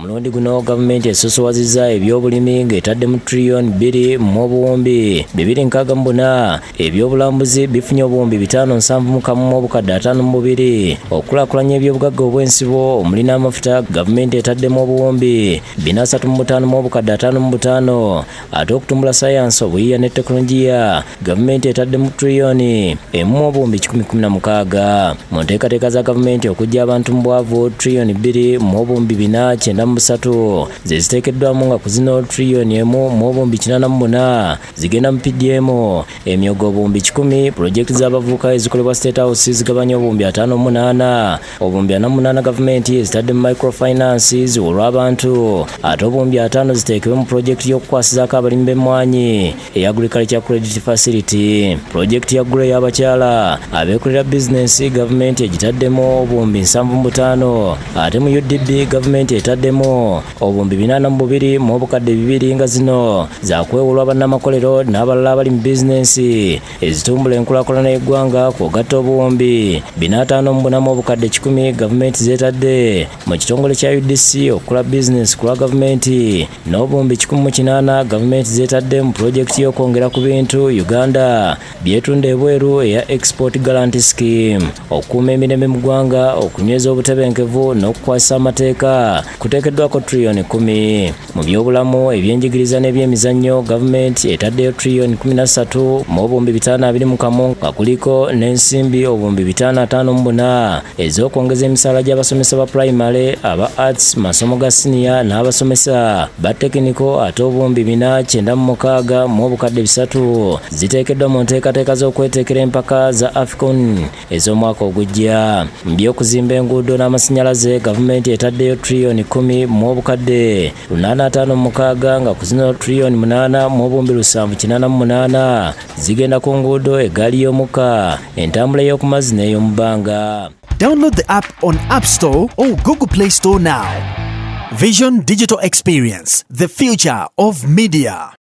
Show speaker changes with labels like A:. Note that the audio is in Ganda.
A: Omulundi guno gavumenti esosowaziza ebyobulimi ng'etaddemu trillion 2 mu obuwumbi 264, ebyobulambuzi bifunye obuwumbi 571 mu obukadde 52, okukulaakulanya ebyobugagga obw'ensibo omuli n'amafuta gavumenti etaddemu obuwumbi 435 mu obukadde 55, ate okutumbula sayansi, obuyiiya ne tekinologiya gavumenti etaddemu trillion 1 mu obuwumbi 116. Mu nteekateeka za gavumenti okujja abantu mu bwavu trillion 2 mu obuwumbi 493 ze ziteekeddwamu nga ku zino trillion 1 mu obuwumbi 88 zigenda mu PDM, emyogo obuwumbi 10, projekiti z'abavubuka ezikolebwa State House zigabanya obuwumbi 58, obuwumbi 48 gavumenti ezitadde mu microfinances olw'abantu, ate obuwumbi 5 ziteekebwe mu projekiti y'okukwasizaako abalimi b'emmwanyi eya Agriculture Credit Facility. Projekiti ya Gure y'abakyala abeekolera bizinensi gavumenti egitaddemu obuwumbi 75, ate mu UDB gavumenti etaddemu obuwumbi 42 mu obukadde 2 nga zino zakwewolwa bannamakolero n'abalala abali mu bizinensi ezitumbula enkulaakulana y'eggwanga kw'ogatta obuwumbi 454 mu obukadde 10 gavumenti zeetadde mu kitongole kya UDC okukola bizinensi ku lwa gavumenti, n'obuwumbi 108 gavumenti zeetadde mu projekiti y'okwongera ku bintu Uganda byetunda ebweru eya Export Guarantee Scheme, okukuuma emirembe mu ggwanga, okunyweza obutebenkevu n'okukwasa amateeka kuteekeddwako trillion 10. Mu byobulamu, ebyenjigiriza n'ebyemizannyo gavumenti etaddeyo trillion 13 mu obuwumbi 521 nga kuliko n'ensimbi obuwumbi 554 ez'okwongeza emisaala gy'abasomesa ba primary, aba arts, masomo ga senior n'abasomesa ba technical, ate obuwumbi 496 mu obukadde 3 ziteekeddwa mu nteekateeka z'okweteekera empaka za AFCON ez'omwaka ogujja. Mu by'okuzimba enguudo n'amasannyalaze gavumenti etaddeyo trillion 10 mu obukadde 856 nga ku zino trillion 8 mu obuwumbi 788 zigenda ku nguudo, eggaali y'omukka, entambula y'oku mazzi n'ey'omu bbanga.
B: Download the app on App Store or Google Play Store now. Vision Digital Experience, the future of media.